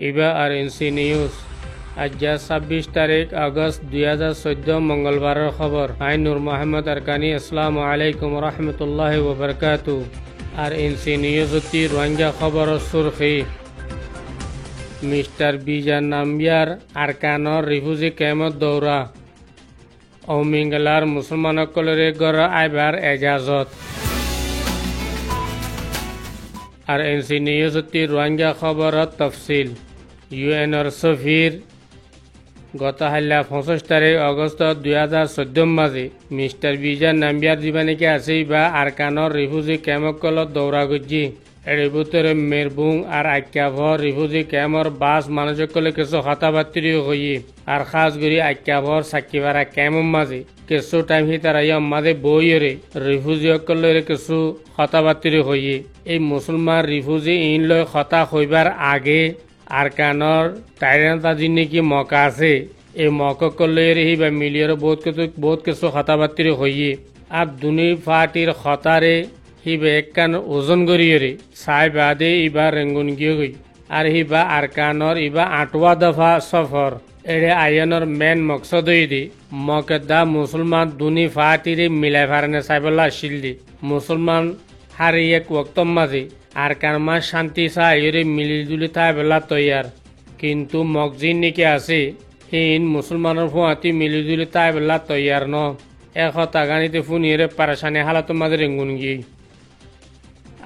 ইবা আর NC news আজ ২৬ তারিখ আগস্ট ২০১৪ মঙ্গলবারের খবর। আই নূর মোহাম্মদ আরকানি। আসসালামু আলাইকুম রহমতুল্লাহি ওয়া বারাকাতুহু। আর এনসি নিউজ অতি রোহিঙ্গা খবরের সুরখি মিস্টার বিজা নাম্বিয়ার আরকানর রিফিউজি ক্যাম্পত দৌরা ও মিঙ্গলার মুসলমানসকলরে গড় আইবার এজাজত। আর এনসি নিউজ অতি রোহিঙ্গা খবরত তফসিল। ইউএনর সফির গত হাল্লা ২৫ তারিখ আগস্ট ২০১৪ মাঝে মিস্টার বিজা নাম্বিয়ার জীবানিকে আছে বা আরকানর রিফিউজি ক্যাম্পকলত দৌরা গজ্জি এর ভিতরে মেরবুং আর আক্যাভর রিফিউজি ক্যাম্পর বাস মানুষসকলে কিছু হতাবাত্তির হয়ে আর খাস করে আক্যাভর সাকিবারা ক্যাম্পর মাঝে কিছু টাইম হি তারা মাঝে বইরে রিফিউজি সকলের কিছু হতাবাত্তির হয়ে এই মুসলমান রিফিউজি ইন লয় হতা হইবার আগে আরকানর টাইরান্তা যিনি নাকি মকা আছে এই মককলের হি বা মিলিয়র বহুত কিছু হতাবাত্তির হয়ে আর দুনি ফাটির হতারে হিবা একখান ওজন করিয়ে চাই বাদে ইবা রেঙ্গুন গিয়ে গই আর হিবা আরকানর ইবা ৮ওয়া দফা সফর এড়ে আয়নর মেন মকসদ দি মকেদা মুসলমান দুনি ফাটিরে মিলাই ফারনে চাইবলা আসিল দি মুসলমান হারি এক ওক্তম মাঝে আরকান মা শান্তি চাইরে মিলিজুলি থাইবেলা তৈয়ার কিন্তু মকজিন নাকি আছে হিন মুসলমানের ফুয়াতি মিলিজুলি থাইবেলা তৈয়ার ন এক হতাগানিতে ফুনিয়ে পারেশানি হালাত মাঝে রেঙ্গুন গিয়ে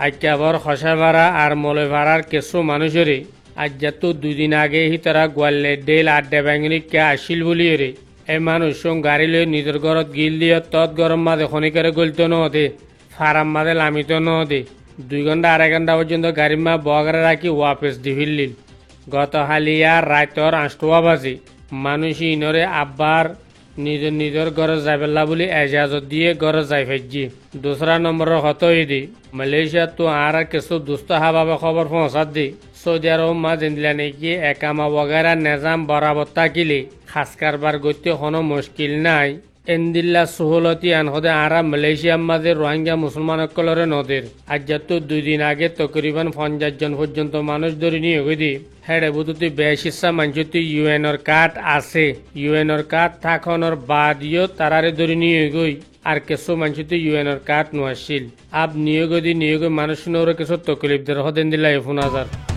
আক্যাবর খসাভাড়া আর মলেভাড়ার কিছু মানুষেরে আজ্জাতো ২ দিন আগে হি তারা গোয়ালে ডেল আড্ডা ব্যাঙ্গলিকে আসিল বলিয়ে রে এই মানুষ গাড়ি লই নিজের ঘরত গিল দিয়ে তৎ গরম মাঝে খনিকারে গলিত নদে ফারাম মাঝে লামিত নদে ২ ঘন্টা ২.৫ ঘন্টা পর্যন্ত গাড়ি মা বগারে রাখি ওয়াপেস দি ফিরলিল। গত হালিয়া রাতর ৮টা বাজে মানুষ ইনরে আব্বার নিজের ঘরে যাইবেলা বলে এজাজত দিয়ে ঘরে যাই ফেজি। দোসরা নম্বরের হতই দি মালয়েশিয়া তো আর কিছু দুস্থ হাবাবে খবর পৌঁছাত দি সৌদি আরব মা জেন্দিলা নাকি একামা বগারা নেজাম বরাবর থাকিলে খাস কারবার গতি কোনো মুশকিল নাই এন্দিল্লা সুহলতি আনহদে আরা মালয়েশিয়ার মাঝে রোহিঙ্গা মুসলমানসকলরে নদের আজ্জাতো ২ দিন আগে তকরিবান ৫০ জন পর্যন্ত মানুষ ধরে নিয়ে গদি হেডে বুতুতি বেশিসা মানচুতি ইউএনর কার্ড আছে ইউএনর কার্ড থাকনের বাদিও তারারে ধরে নিয়ে গই আর কিছু মানচুতি ইউএনর কার্ড নোয়াছিল আব নিয়োগ মানুষ কিছু তকলিফ দের হদেন দিলা ১৫০০